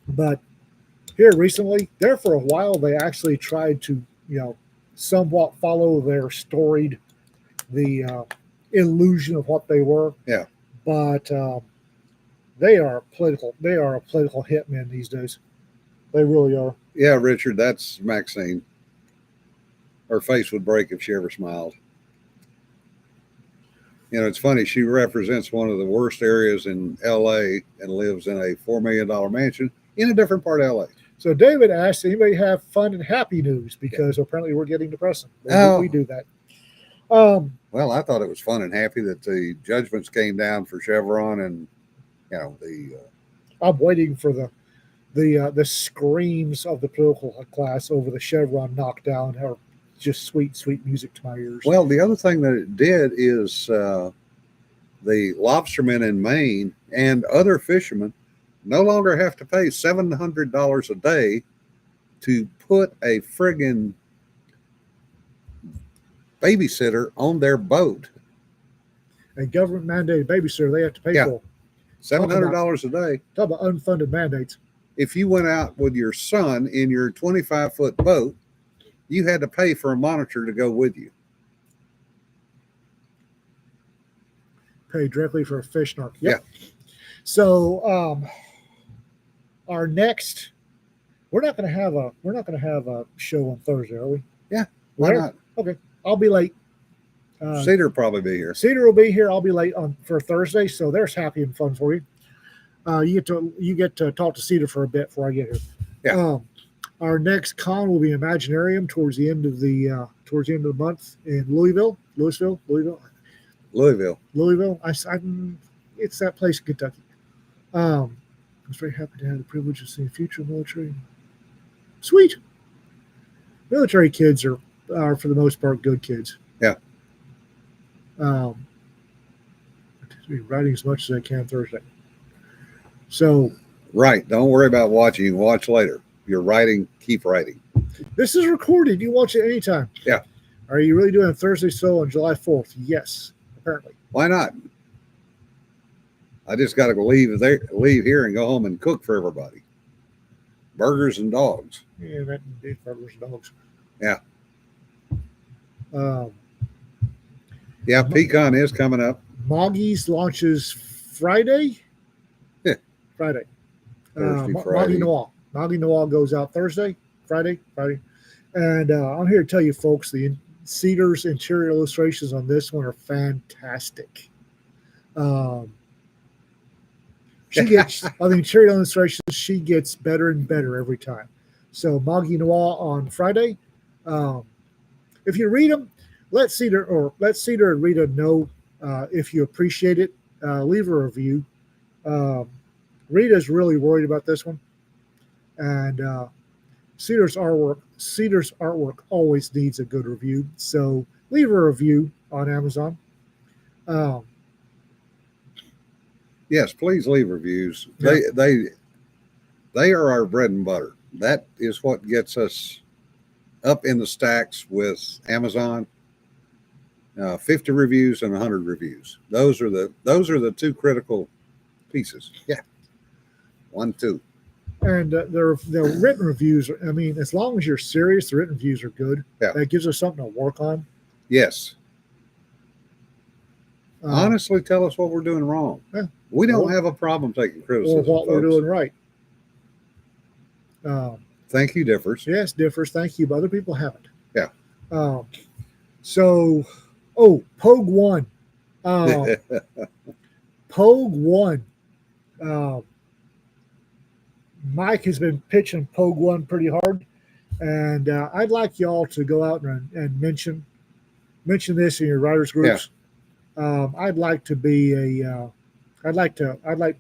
But here recently, there for a while, they actually tried to, somewhat follow their storied, the illusion of what they were.
Yeah.
But they are political. They are a political hitman these days. They really are.
Yeah, Richard, that's Maxine. Her face would break if she ever smiled. It's funny. She represents one of the worst areas in LA and lives in a $4 million mansion in a different part of LA.
So David asked, anybody have fun and happy news? Because apparently we're getting depressing.
Oh.
We do that.
Well, I thought it was fun and happy that the judgments came down for Chevron and,
I'm waiting for the screams of the political class over the Chevron knockdown are just sweet, sweet music to my ears.
well, the other thing that it did is the lobstermen in Maine and other fishermen no longer have to pay $700 a day to put a friggin' babysitter on their boat.
A government mandated babysitter they have to pay
Yeah.
for.
$700 a day.
Talk about unfunded mandates.
If you went out with your son in your 25-foot boat, you had to pay for a monitor to go with you.
Pay directly for a fish narc. Yep. So our next, we're not going to have a show on Thursday, are we?
Yeah, why
Where?
not?
Okay, I'll be late.
Cedar will probably be here.
Cedar will be here. I'll be late for Thursday, so there's happy and fun for you. You get to talk to Cedar for a bit before I get here.
Yeah.
Our next con will be Imaginarium towards the end of the month in Louisville. It's that place in Kentucky. I was very happy to have the privilege of seeing future military. Sweet. Military kids are for the most part good kids.
Yeah.
I'll be writing as much as I can Thursday. So
Right. Don't worry about watching. You can watch later. If you're writing, keep writing.
this is recorded. You watch it anytime.
Yeah.
Are you really doing a Thursday show on July 4th? Yes, apparently.
Why not? I just got to leave here and go home and cook for everybody. Burgers and dogs.
Yeah, that beef burgers and dogs.
Yeah.
Um,
Yeah, Pecan is coming up.
Moggy's launches Friday.
Yeah.
Friday.
Thursday, Friday.
Moggy Noir. Moggy Noir goes out Thursday, Friday. And I'm here to tell you, folks, the Cedar's interior illustrations on this one are fantastic. She gets on the interior illustrations, she gets better and better every time. So Maggie Noir on Friday. If you read them, let Cedar and Rita know if you appreciate it. Leave a review. Rita's really worried about this one, and Cedar's artwork always needs a good review. So leave a review on Amazon.
Yes, please leave reviews.
Yeah.
They are our bread and butter. That is what gets us up in the stacks with Amazon. 50 reviews and 100 reviews. Those are the two critical pieces. Yeah, 1, 2.
And the written reviews. I mean, as long as you're serious, the written reviews are good.
Yeah.
That gives us something to work on.
Yes. Honestly, tell us what we're doing wrong.
Yeah.
We don't have a problem taking criticism.
Or what
folks.
we're doing right.
Thank you, Differs.
Yes, differs. Thank you, but other people haven't.
Yeah.
So, Pogue 1. Pogue 1. Mike has been pitching Pogue 1 pretty hard, and I'd like y'all to go out and mention this in your writers groups. I'd like to be I'd like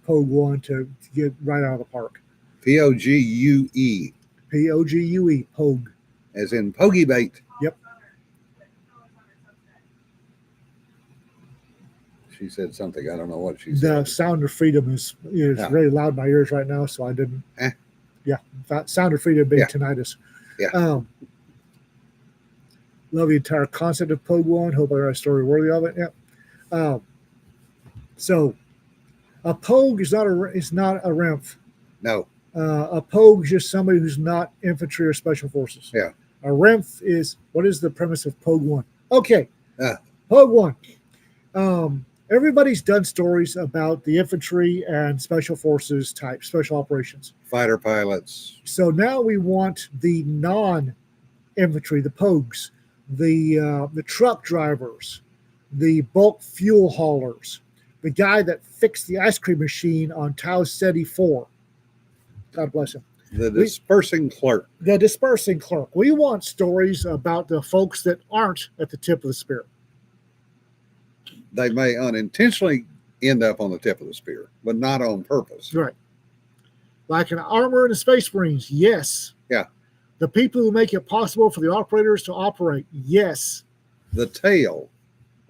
Pogue 1 to get right out of the park.
Pogue.
Pogue, Pogue.
As in pogey bait.
Yep.
She said something. I don't know what she
The
said.
Sound of Freedom is
Yeah.
very loud in my ears right now, so I didn't.
Eh.
Yeah, Sound of Freedom being
Yeah.
tinnitus.
Yeah.
Love the entire concept of Pogue 1. Hope I write a story worthy of it. Yeah. So, a Pogue is not a Remph.
No.
A Pogue is just somebody who's not infantry or special forces.
Yeah.
A Remph is, what is the premise of Pogue 1? Okay.
Ah.
Pogue 1. Everybody's done stories about the infantry and special forces type, special operations.
Fighter pilots.
So now we want the non-infantry, the Pogues, the truck drivers, the bulk fuel haulers, the guy that fixed the ice cream machine on Tau Ceti 4. God bless him.
The dispersing clerk.
The dispersing clerk. We want stories about the folks that aren't at the tip of the spear.
They may unintentionally end up on the tip of the spear, but not on purpose.
Right. Like an armor and the Space Marines, yes.
Yeah.
The people who make it possible for the operators to operate, yes.
The tail.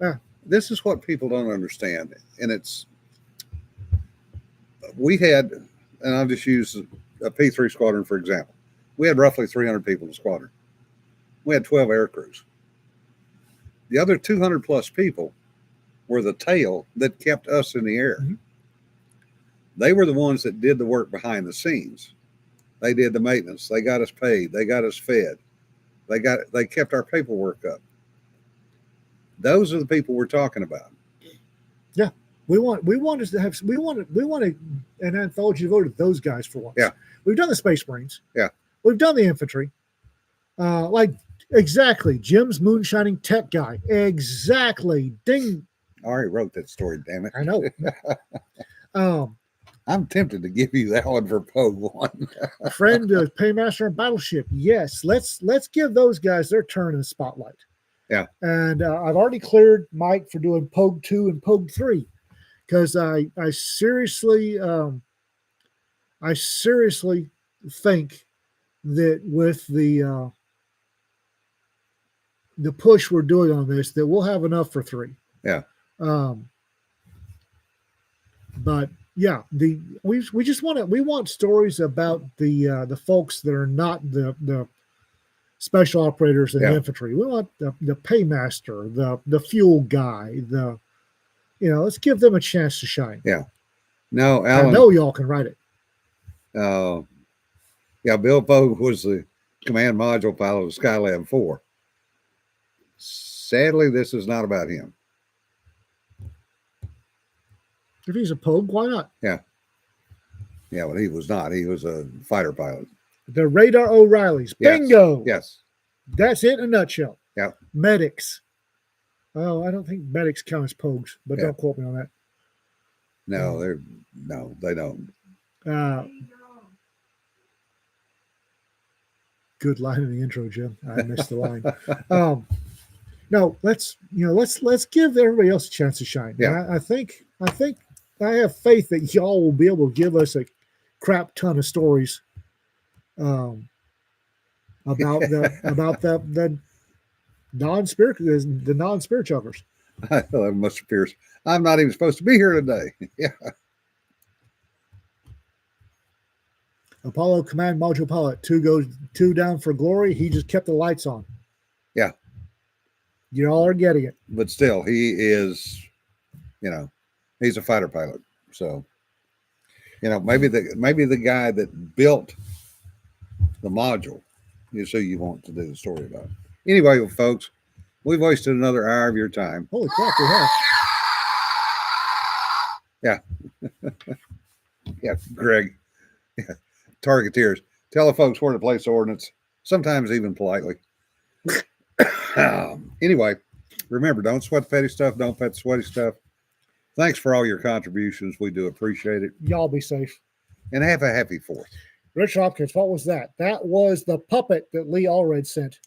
Yeah.
This is what people don't understand. And we had, and I'll just use a P3 squadron for example. We had roughly 300 people in the squadron. We had 12 air crews. The other 200 plus people were the tail that kept us in the air.
Mm-hmm.
They were the ones that did the work behind the scenes. They did the maintenance. They got us paid. They got us fed. They kept our paperwork up. Those are the people we're talking about.
Yeah. We want an anthology devoted to those guys for once.
Yeah.
We've done the Space Marines.
Yeah.
We've done the infantry. Exactly. Jim's moonshining tech guy. Exactly. Ding.
I already wrote that story, damn it.
I know.
I'm tempted to give you that one for Pogue 1.
Friend, Paymaster and Battleship. Yes, let's give those guys their turn in the spotlight.
Yeah.
And I've already cleared Mike for doing Pogue 2 and Pogue 3 because I seriously think that with the push we're doing on this, that we'll have enough for 3.
Yeah.
But yeah, we want stories about the folks that are not the special operators and infantry. We want the paymaster, the fuel guy, let's give them a chance to shine.
Yeah. No, Alan.
I know y'all can write it.
Bill Pogue was the command module pilot of Skylab 4. Sadly, this is not about him.
If he's a Pogue, why not?
Yeah, but he was not. He was a fighter pilot.
The Radar O'Reillys.
Yes.
Bingo.
Yes.
That's it in a nutshell.
Yeah.
Medics. Oh, I don't think medics count as pogues, but
Yeah.
don't quote me on that.
No, they don't.
Good line in the intro, Jim. I missed the line. No, let's give everybody else a chance to shine.
Yeah.
And I think I have faith that y'all will be able to give us a crap ton of stories about the non-spirit chuckers.
I love Mr. Pierce. I'm not even supposed to be here today. Yeah.
Apollo Command Module Pilot 2 goes 2 down for glory. He just kept the lights on.
Yeah.
You all are getting it.
But still, he is, he's a fighter pilot. So, maybe the guy that built the module is who you want to do the story about. Anyway, folks, we've wasted another hour of your time.
Holy crap, we have.
Yeah, Greg. Yeah. Targeteers. Tell the folks where to place the ordnance, sometimes even politely. Anyway, remember, don't sweat the petty stuff. Don't pet the sweaty stuff. Thanks for all your contributions. We do appreciate it.
Y'all be safe.
And have a happy 4th.
Rich Hopkins, what was that? That was the puppet that Lee Allred sent.